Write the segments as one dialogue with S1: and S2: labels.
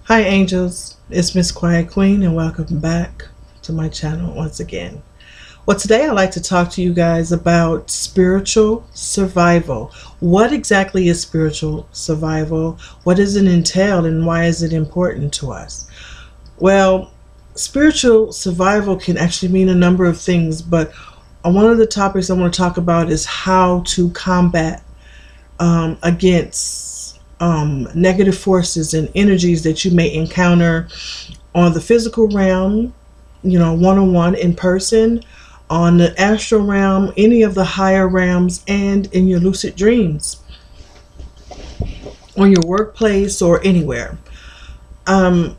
S1: Hi angels, it's Miss Quiet Queen and welcome back to my channel once again. Well, today I'd like to talk to you guys about spiritual survival. What exactly is spiritual survival? What does it entail and why is it important to us? Well, spiritual survival can actually mean a number of things, but one of the topics I want to talk about is how to combat against negative forces and energies that you may encounter on the physical realm, one-on-one in person, on the astral realm, any of the higher realms, and in your lucid dreams, on your workplace or anywhere. I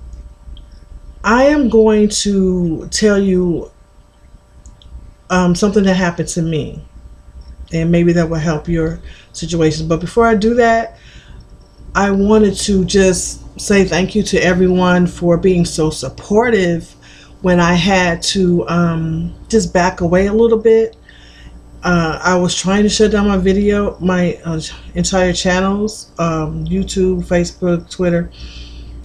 S1: am going to tell you something that happened to me, and maybe that will help your situation. But before I do that, I wanted to just say thank you to everyone for being so supportive when I had to just back away a little bit. I was trying to shut down my entire channels, YouTube, Facebook, Twitter,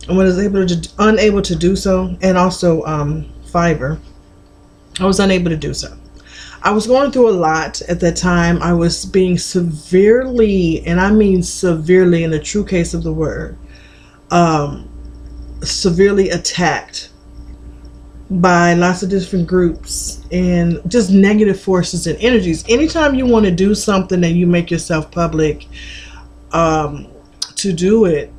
S1: and was unable to do so, and also Fiverr. I was unable to do so. I was going through a lot at that time. I was being severely, and I mean severely in the true case of the word, severely attacked by lots of different groups and just negative forces and energies. Anytime you want to do something and you make yourself public to do it,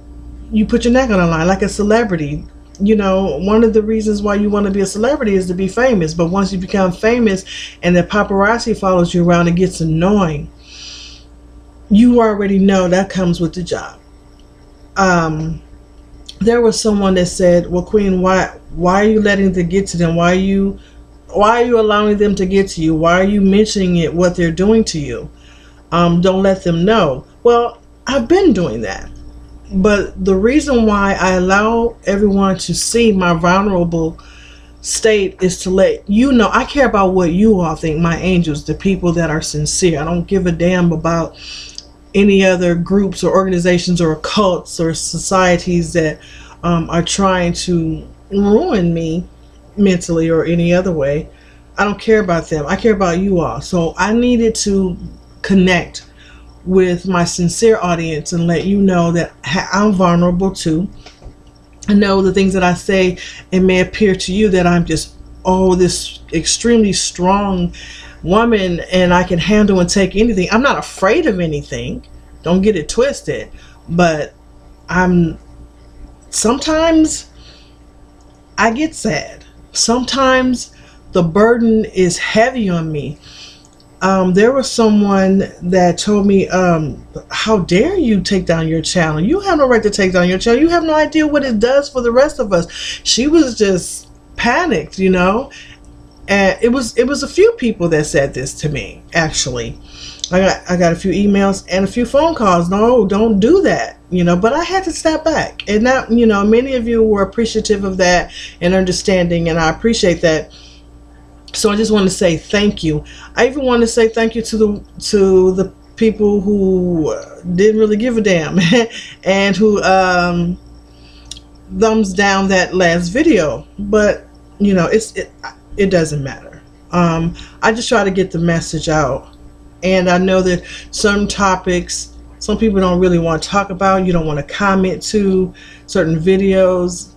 S1: you put your neck on the line like a celebrity. One of the reasons why you want to be a celebrity is to be famous. But once you become famous and the paparazzi follows you around, it gets annoying. You already know that comes with the job. There was someone that said, well, Queen, why are you letting them get to them? Why are you allowing them to get to you? Why are you mentioning it, what they're doing to you? Don't let them know. Well, I've been doing that. But the reason why I allow everyone to see my vulnerable state is to let you know I care about what you all think, my angels, the people that are sincere. I don't give a damn about any other groups or organizations or cults or societies that are trying to ruin me mentally or any other way. I don't care about them. I care about you all. So I needed to connect with my sincere audience and let you know that I'm vulnerable too. I know the things that I say, it may appear to you that I'm just, this extremely strong woman and I can handle and take anything. I'm not afraid of anything. Don't get it twisted. But sometimes I get sad. Sometimes the burden is heavy on me. There was someone that told me, how dare you take down your channel? You have no right to take down your channel. You have no idea what it does for the rest of us. She was just panicked, and it was a few people that said this to me. Actually, I got a few emails and a few phone calls. No, don't do that, but I had to step back. And now, many of you were appreciative of that and understanding, and I appreciate that. So I just want to say thank you. I even want to say thank you to the people who didn't really give a damn and who thumbs down that last video. But it doesn't matter. I just try to get the message out, and I know that some topics some people don't really want to talk about. You don't want to comment to certain videos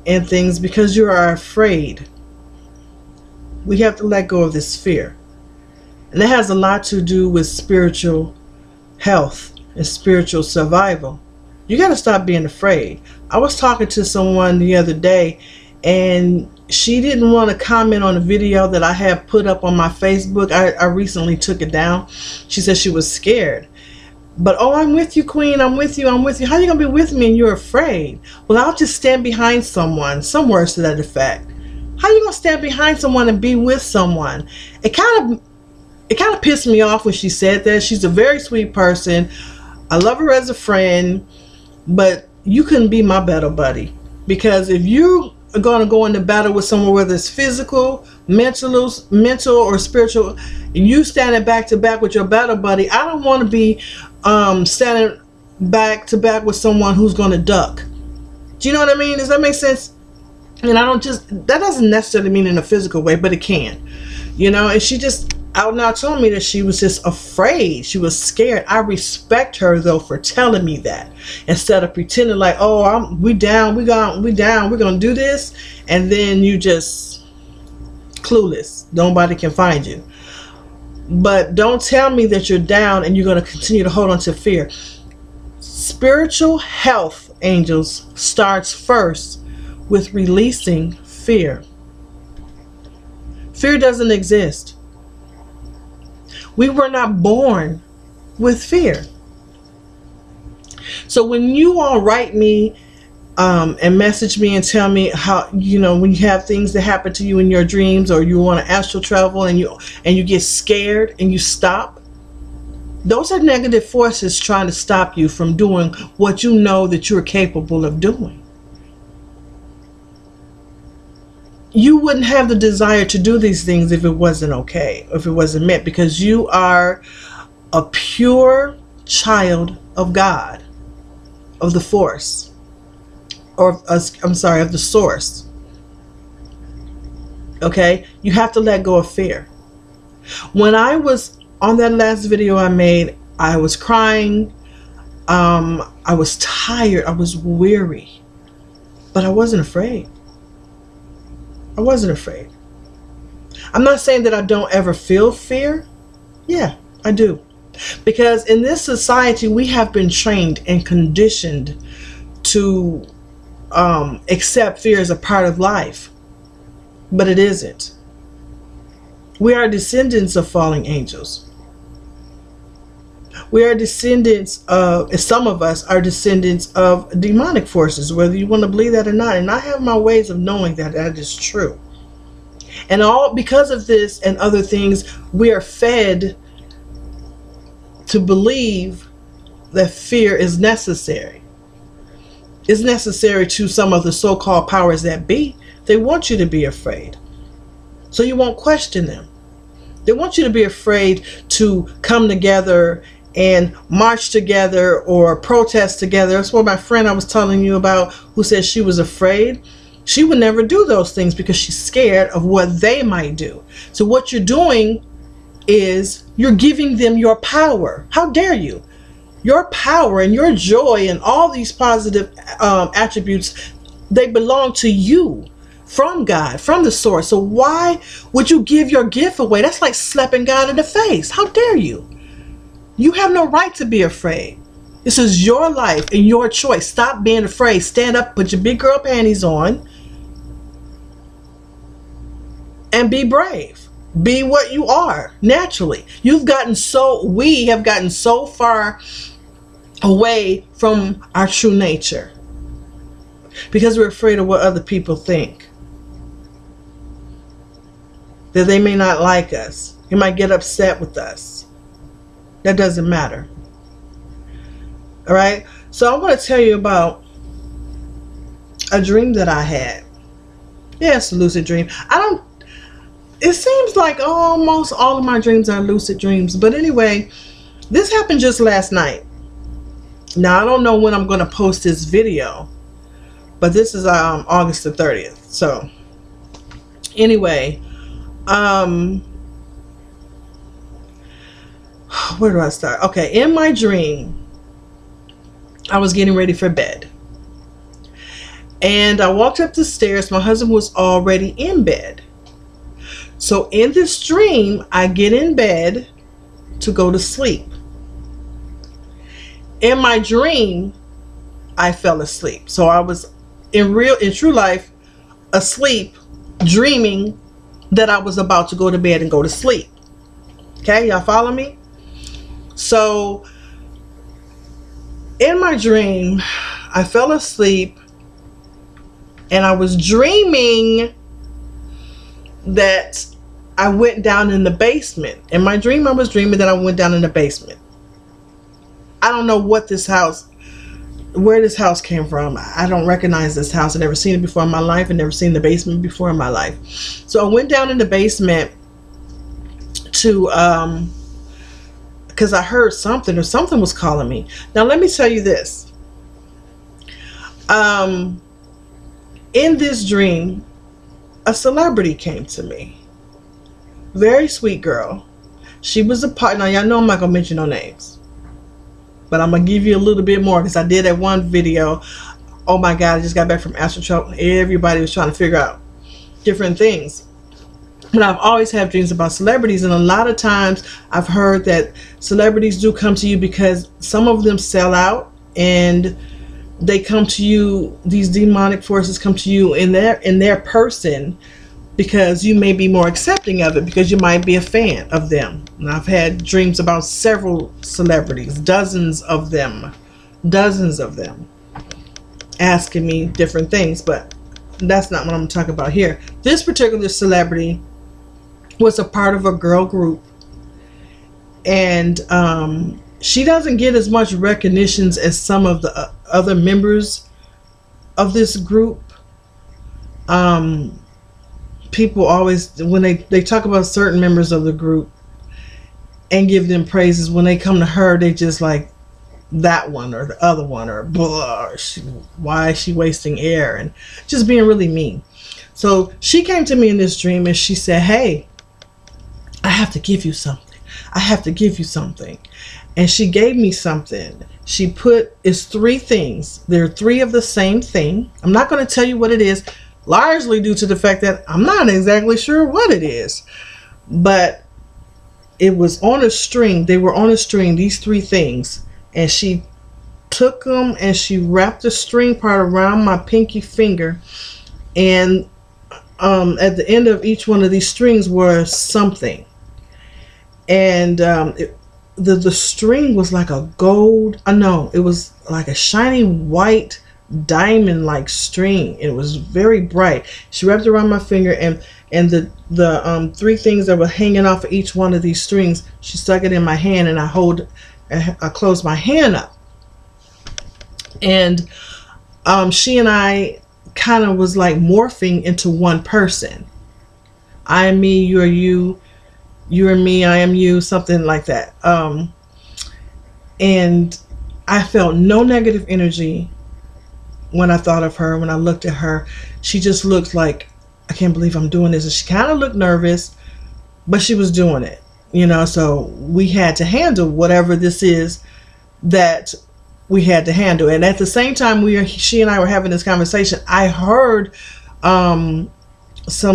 S1: and things because you are afraid. We have to let go of this fear. And that has a lot to do with spiritual health and spiritual survival. You got to stop being afraid. I was talking to someone the other day, and she didn't want to comment on a video that I had put up on my Facebook. I recently took it down. She said she was scared. But, I'm with you, Queen. I'm with you. I'm with you. How are you going to be with me and you're afraid? Well, I'll just stand behind someone. Some words to that effect. How you gonna stand behind someone and be with someone? It kind of pissed me off when she said that. She's a very sweet person. I love her as a friend, but you couldn't be my battle buddy, because if you are gonna go into battle with someone, whether it's physical, mental, or spiritual, and you standing back to back with your battle buddy, I don't want to be standing back to back with someone who's gonna duck. Do you know what I mean? Does that make sense? And I don't just, that doesn't necessarily mean in a physical way, but it can, you know. And she just out now told me that she was just afraid. She was scared. I respect her though for telling me that, instead of pretending like, oh, we down, we're gonna do this, and then you just clueless. Nobody can find you. But don't tell me that you're down and you're going to continue to hold on to fear. Spiritual health, angels, starts first with releasing fear. Fear doesn't exist. We were not born with fear. So when you all write me and message me and tell me how, you know, when you have things that happen to you in your dreams, or you want to astral travel and you get scared and you stop, those are negative forces trying to stop you from doing what you know that you're capable of doing. You wouldn't have the desire to do these things if it wasn't okay, if it wasn't meant, because you are a pure child of God, of the force, or I'm sorry, of the source. Okay? You have to let go of fear. When I was on that last video I made, I was crying. I was tired. I was weary. But I wasn't afraid. I wasn't afraid. I'm not saying that I don't ever feel fear. Yeah, I do. Because in this society, we have been trained and conditioned to accept fear as a part of life. But it isn't. We are descendants of fallen angels. We are descendants of, some of us are descendants of demonic forces, whether you want to believe that or not. And I have my ways of knowing that that is true. And all because of this and other things, we are fed to believe that fear is necessary. It's necessary to some of the so-called powers that be. They want you to be afraid, so you won't question them. They want you to be afraid to come together and march together or protest together. That's what my friend I was telling you about, who said she was afraid. She would never do those things because she's scared of what they might do. So what you're doing is you're giving them your power. How dare you? Your power and your joy and all these positive attributes, they belong to you from God, from the source. So why would you give your gift away? That's like slapping God in the face. How dare you? You have no right to be afraid. This is your life and your choice. Stop being afraid. Stand up, put your big girl panties on, and be brave. Be what you are naturally. We have gotten so far away from our true nature because we're afraid of what other people think. That they may not like us. They might get upset with us. That doesn't matter. All right. So I want to tell you about a dream that I had. Yes, a lucid dream. It seems like almost all of my dreams are lucid dreams. But anyway, this happened just last night. Now, I don't know when I'm going to post this video, but this is August the 30th. So anyway, where do I start? Okay, in my dream, I was getting ready for bed. And I walked up the stairs. My husband was already in bed. So in this dream, I get in bed to go to sleep. In my dream, I fell asleep. So I was in true life asleep, dreaming that I was about to go to bed and go to sleep. Okay, y'all follow me? So in my dream, I fell asleep and I was dreaming that I went down in the basement. In my dream, I was dreaming that I went down in the basement. I don't know what this house, where this house came from. I don't recognize this house. I've never seen it before in my life. I've never seen the basement before in my life. So I went down in the basement to, because I heard something, or something was calling me. Now let me tell you this. In this dream, a celebrity came to me. Very sweet girl. She was a part. Now, y'all know I'm not going to mention no names. But I'm going to give you a little bit more because I did that one video. Oh my God, I just got back from astral travel. Everybody was trying to figure out different things. But I've always had dreams about celebrities, and a lot of times I've heard that celebrities do come to you because some of them sell out, and they come to you, these demonic forces come to you in their person, because you may be more accepting of it, because you might be a fan of them. And I've had dreams about several celebrities, dozens of them, asking me different things, but that's not what I'm talking about here. This particular celebrity was a part of a girl group, and she doesn't get as much recognitions as some of the other members of this group. People always, when they talk about certain members of the group and give them praises, when they come to her, they just like that one or the other one, or blah, why is she wasting air, and just being really mean. So she came to me in this dream and she said, hey, I have to give you something. I have to give you something. And she gave me something. She put, it's 3 things. There are 3 of the same thing. I'm not going to tell you what it is, largely due to the fact that I'm not exactly sure what it is. But it was on a string. They were on a string, these 3 things. And she took them and she wrapped the string part around my pinky finger. And at the end of each one of these strings was something. And the string was like a gold, no, it was like a shiny white diamond like string. It was very bright. She wrapped it around my finger, and the 3 things that were hanging off of each one of these strings, she stuck it in my hand, and I closed my hand up. And she and I kind of was like morphing into one person. I am me, you are you. You are me, I am you, something like that. And I felt no negative energy when I thought of her, when I looked at her. She just looked like, I can't believe I'm doing this. And she kind of looked nervous, but she was doing it, you know. So we had to handle whatever this is that we had to handle. And at the same time she and I were having this conversation, I heard some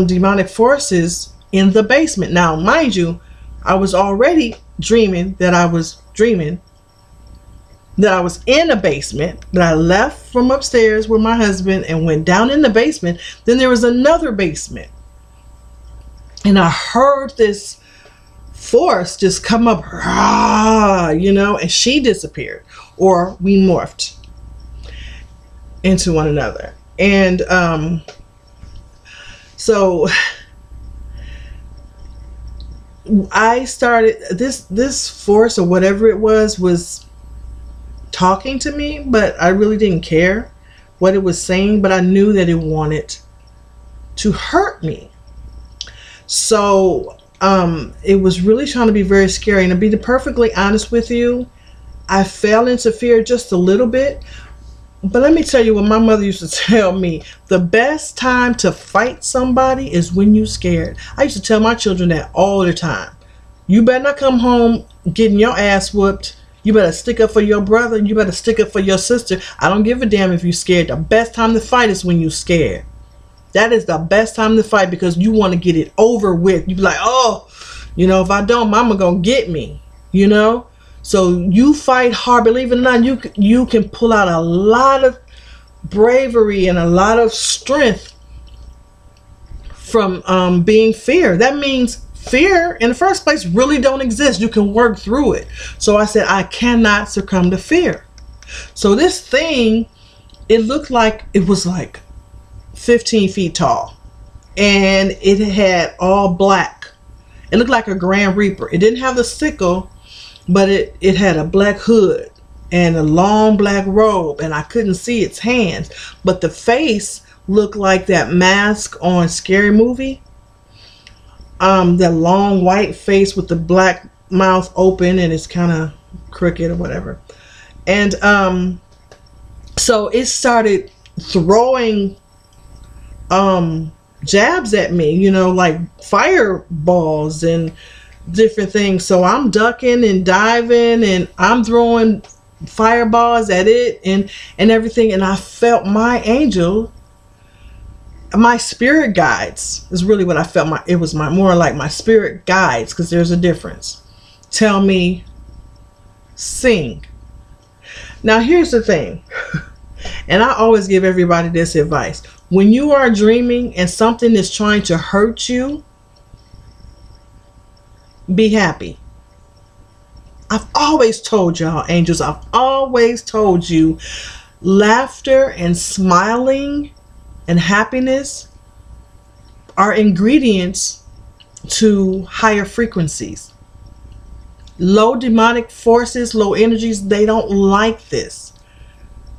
S1: demonic forces in the basement. Now, mind you, I was already dreaming that I was in a basement, that I left from upstairs with my husband and went down in the basement. Then there was another basement. And I heard this force just come up, you know, and she disappeared, or we morphed into one another. And so I started, this force or whatever it was talking to me, but I really didn't care what it was saying, but I knew that it wanted to hurt me. So it was really trying to be very scary. And to be perfectly honest with you, I fell into fear just a little bit. But let me tell you what my mother used to tell me. The best time to fight somebody is when you're scared. I used to tell my children that all the time. You better not come home getting your ass whooped. You better stick up for your brother. You better stick up for your sister. I don't give a damn if you're scared. The best time to fight is when you're scared. That is the best time to fight, because you want to get it over with. You be like, oh, you know, if I don't, mama gonna get me, you know? So you fight hard. Believe it or not, you can pull out a lot of bravery and a lot of strength from being fear. That means fear in the first place really don't exist. You can work through it. So I said, I cannot succumb to fear. So this thing, it looked like it was like 15 feet tall, and it had all black. It looked like a Grand Reaper. It didn't have the sickle, but it had a black hood and a long black robe, and I couldn't see its hands, but the face looked like that mask on Scary Movie. That long white face with the black mouth open, and it's kind of crooked or whatever. And so it started throwing jabs at me, you know, like fireballs and different things. So I'm ducking and diving and I'm throwing fireballs at it and everything. And I felt my angel, my spirit guides is really what I felt. It was more like my spirit guides, because there's a difference. Tell me, sing. Now here's the thing. And I always give everybody this advice. When you are dreaming and something is trying to hurt you, be happy. I've always told y'all, angels, I've always told you, laughter and smiling and happiness are ingredients to higher frequencies. Low demonic forces, low energies, they don't like this.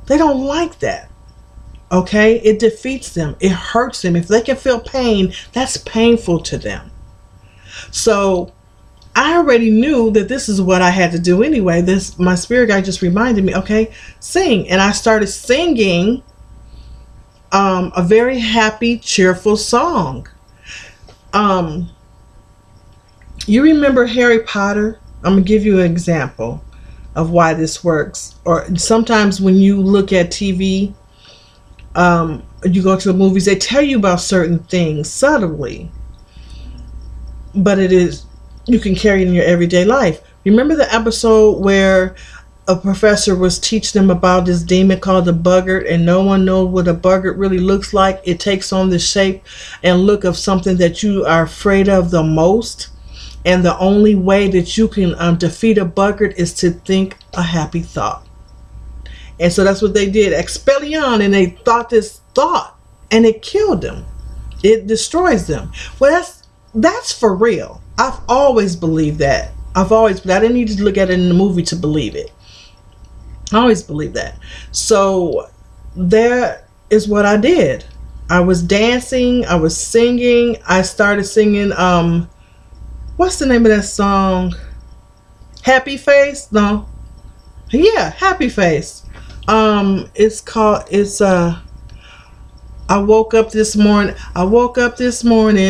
S1: They don't like that. Okay? It defeats them. It hurts them. If they can feel pain, that's painful to them. So I already knew that this is what I had to do anyway. My spirit guide just reminded me, okay, sing. And I started singing a very happy, cheerful song. You remember Harry Potter? I'm going to give you an example of why this works. Or sometimes when you look at TV, you go to the movies, they tell you about certain things subtly. But you can carry it in your everyday life. Remember the episode where a professor was teaching them about this demon called the Buggart, and no one knows what a Buggart really looks like? It takes on the shape and look of something that you are afraid of the most. And the only way that you can defeat a Buggart is to think a happy thought. And so that's what they did. Expellion, and they thought this thought, and it killed them. It destroys them. Well, that's for real. I've always believed that. I didn't need to look at it in the movie to believe it. I always believed that. So that is what I did. I was dancing. I was singing. I started singing, what's the name of that song? Happy Face? No. Yeah, Happy Face. I woke up this morning,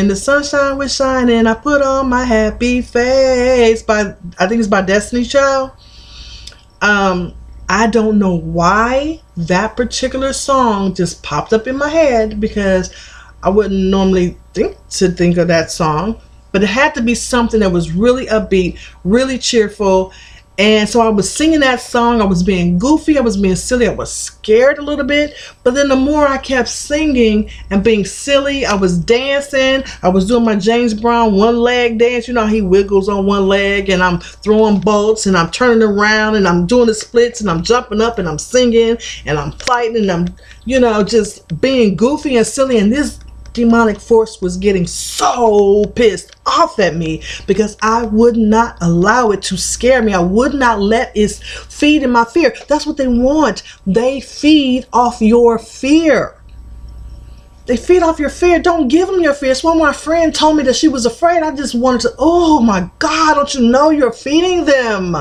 S1: the sunshine was shining, I put on my happy face, I think it's by Destiny's Child. I don't know why that particular song just popped up in my head, because I wouldn't normally think of that song, but it had to be something that was really upbeat, really cheerful. And so I was singing that song. I was being goofy. I was being silly. I was scared a little bit. But then the more I kept singing and being silly, I was dancing. I was doing my James Brown one leg dance. You know, he wiggles on one leg, and I'm throwing bolts, and I'm turning around, and I'm doing the splits, and I'm jumping up, and I'm singing, and I'm fighting, and I'm, you know, just being goofy and silly. And this demonic force was getting so pissed off at me because I would not allow it to scare me. I would not let it feed in my fear. That's what they want. They feed off your fear. They feed off your fear. Don't give them your fear. It's when my friend told me that she was afraid. I just wanted to, oh my God, don't you know you're feeding them?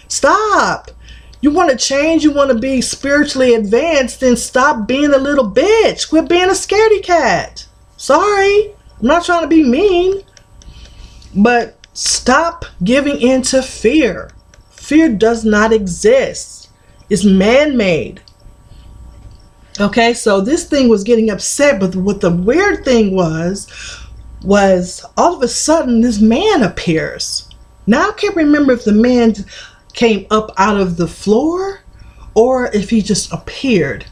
S1: Stop. You want to change, you want to be spiritually advanced, then stop being a little bitch. Quit being a scaredy cat. Sorry, I'm not trying to be mean, but stop giving in to fear. Fear does not exist. It's man-made. Okay, so this thing was getting upset, but what the weird thing was all of a sudden this man appears. Now I can't remember if the man came up out of the floor or if he just appeared,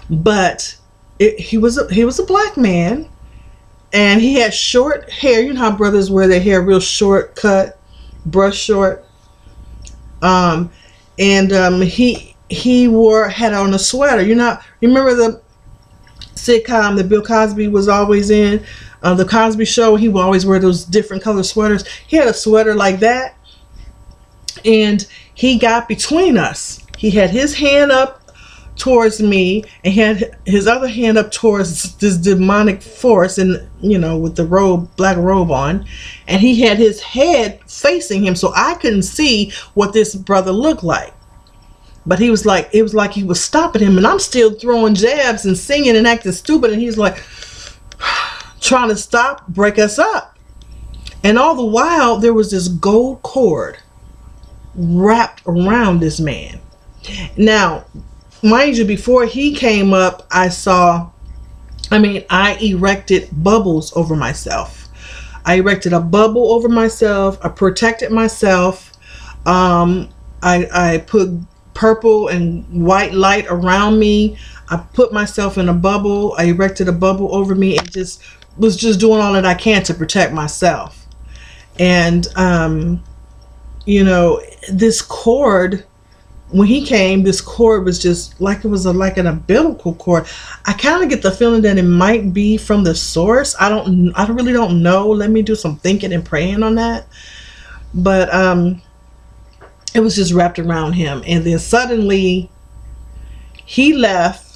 S1: but he was a black man, and he had short hair. You know how brothers wear their hair real short, cut, brush short. He had on a sweater. You know, remember the sitcom that Bill Cosby was always in, the Cosby Show? He would always wear those different color sweaters. He had a sweater like that, and he got between us. He had his hand up towards me and he had his other hand up towards this demonic force, and you know, with the robe, black robe on, and he had his head facing him, so I couldn't see what this brother looked like. But he was like, it was like he was stopping him, and I'm still throwing jabs and singing and acting stupid, and he's like, trying to break us up. And all the while, there was this gold cord wrapped around this man. Now, mind you, before he came up, I erected bubbles over myself. I erected a bubble over myself. I protected myself. I put purple and white light around me. I put myself in a bubble. I erected a bubble over me and was just doing all that I can to protect myself. And, you know, this cord, when he came, this cord was just like, it was like an umbilical cord. I kind of get the feeling that it might be from the source. I really don't know. Let me do some thinking and praying on that. But it was just wrapped around him. And then suddenly he left.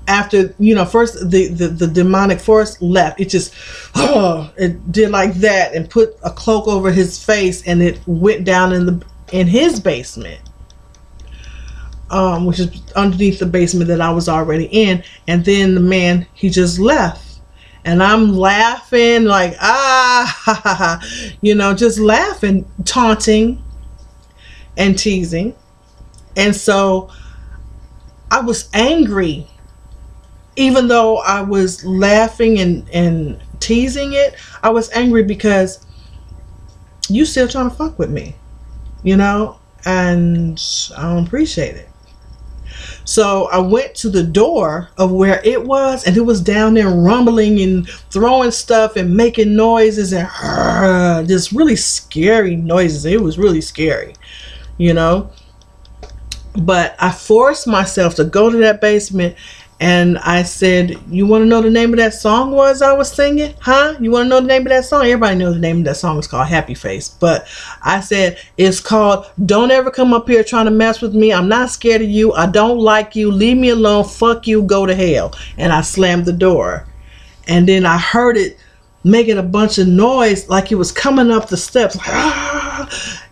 S1: After, you know, first the demonic force left. It just, it did like that and put a cloak over his face, and it went down in his basement, which is underneath the basement that I was already in. And then the man, he just left, and I'm laughing like, you know, just laughing, taunting and teasing. And so I was angry. Even though I was laughing and teasing it, I was angry because you still trying to fuck with me, you know, and I don't appreciate it. So I went to the door of where it was, and it was down there rumbling and throwing stuff and making noises and just really scary noises. It was really scary, you know. But I forced myself to go to that basement. And I said, you want to know the name of that song I was singing? Huh? You want to know the name of that song? Everybody knows the name of that song. It's called Happy Face. But I said, it's called Don't Ever Come Up Here Trying to Mess With Me. I'm not scared of you. I don't like you. Leave me alone. Fuck you. Go to hell. And I slammed the door. And then I heard it making a bunch of noise like it was coming up the steps.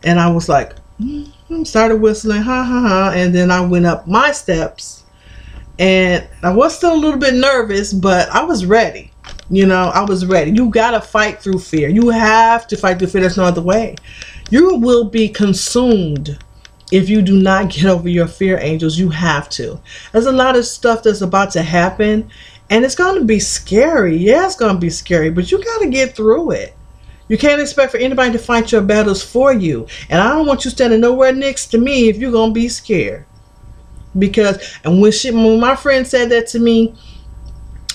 S1: And I was like, started whistling. Ha, ha, ha. And then I went up my steps. And I was still a little bit nervous, but I was ready. You know, I was ready. You got to fight through fear. You have to fight through fear. There's no other way. You will be consumed if you do not get over your fear, angels. You have to. There's a lot of stuff that's about to happen, and it's going to be scary. Yeah, it's going to be scary, but you got to get through it. You can't expect for anybody to fight your battles for you. And I don't want you standing nowhere next to me if you're going to be scared. Because, and when my friend said that to me,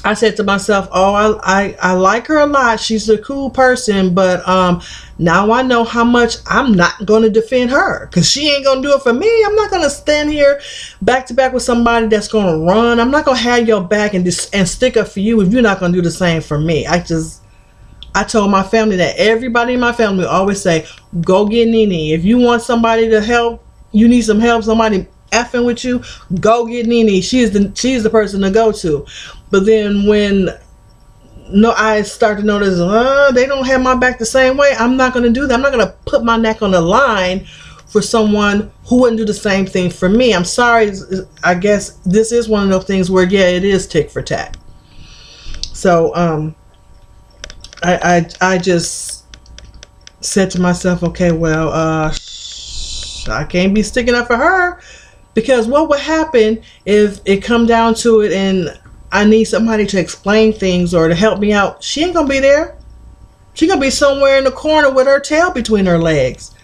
S1: I said to myself, oh, I like her a lot. She's a cool person. But now I know how much I'm not going to defend her. Because she ain't going to do it for me. I'm not going to stand here back to back with somebody that's going to run. I'm not going to have your back and stick up for you if you're not going to do the same for me. I told my family that. Everybody in my family always say, go get Nene. If you want somebody to help, you need some help, somebody effing with you, go get Nene. She's the person to go to. But then when I start to notice they don't have my back the same way, I'm not going to do that. I'm not going to put my neck on the line for someone who wouldn't do the same thing for me. I'm sorry. I guess this is one of those things where, yeah, it is tick for tack. So I just said to myself, okay, well, I can't be sticking up for her. Because what would happen if it come down to it and I need somebody to explain things or to help me out? She ain't going to be there. She going to be somewhere in the corner with her tail between her legs.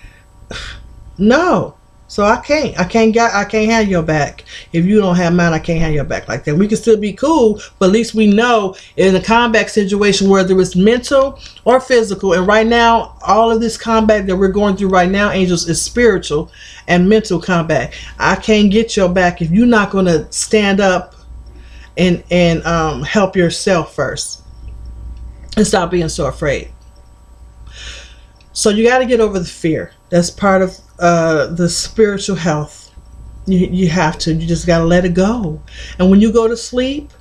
S1: No. So I can't have your back. If you don't have mine, I can't have your back like that. We can still be cool, but at least we know in a combat situation, whether it's mental or physical, and right now, all of this combat that we're going through right now, angels, is spiritual and mental combat. I can't get your back if you're not going to stand up and help yourself first and stop being so afraid. So you got to get over the fear. That's part of the spiritual health. You have to. You just got to let it go. And when you go to sleep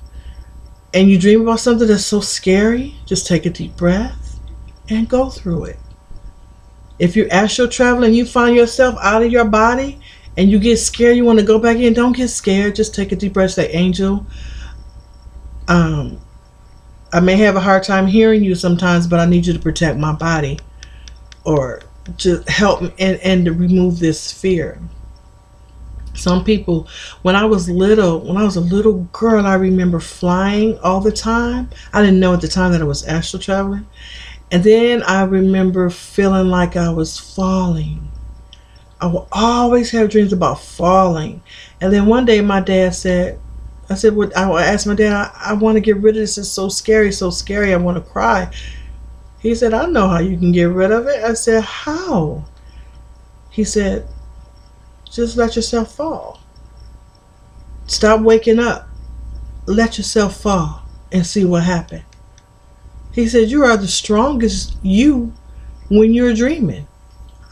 S1: and you dream about something that's so scary, just take a deep breath and go through it. If you're astral traveling and you find yourself out of your body and you get scared, you want to go back in, don't get scared. Just take a deep breath. Say, angel, I I may have a hard time hearing you sometimes, but I need you to protect my body, or to help me and to remove this fear. Some people, when I was a little girl, I remember flying all the time. I didn't know at the time that I was astral traveling. And then I remember feeling like I was falling. I will always have dreams about falling. And then one day my dad said, I asked my dad, I want to get rid of this. It's so scary, so scary. I want to cry. He said, I know how you can get rid of it. I said, how? He said, just let yourself fall. Stop waking up. Let yourself fall and see what happens. He said, you are the strongest you when you're dreaming.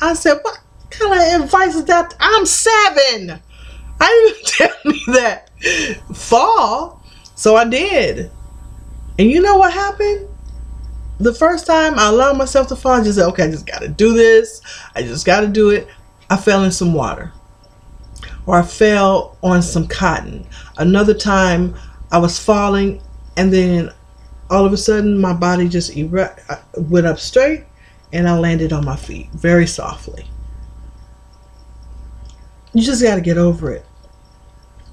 S1: I said, what kind of advice is that? I'm 7. I didn't tell me that. Fall. So I did. And you know what happened? The first time I allowed myself to fall, I just said, okay, I just got to do this. I just got to do it. I fell in some water. Or I fell on some cotton. Another time I was falling, and then all of a sudden my body just went up straight, and I landed on my feet very softly. You just got to get over it.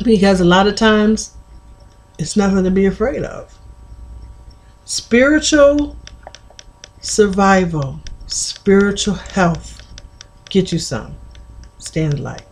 S1: Because a lot of times it's nothing to be afraid of. Spiritual survival, spiritual health. Get you some. Stay in the light.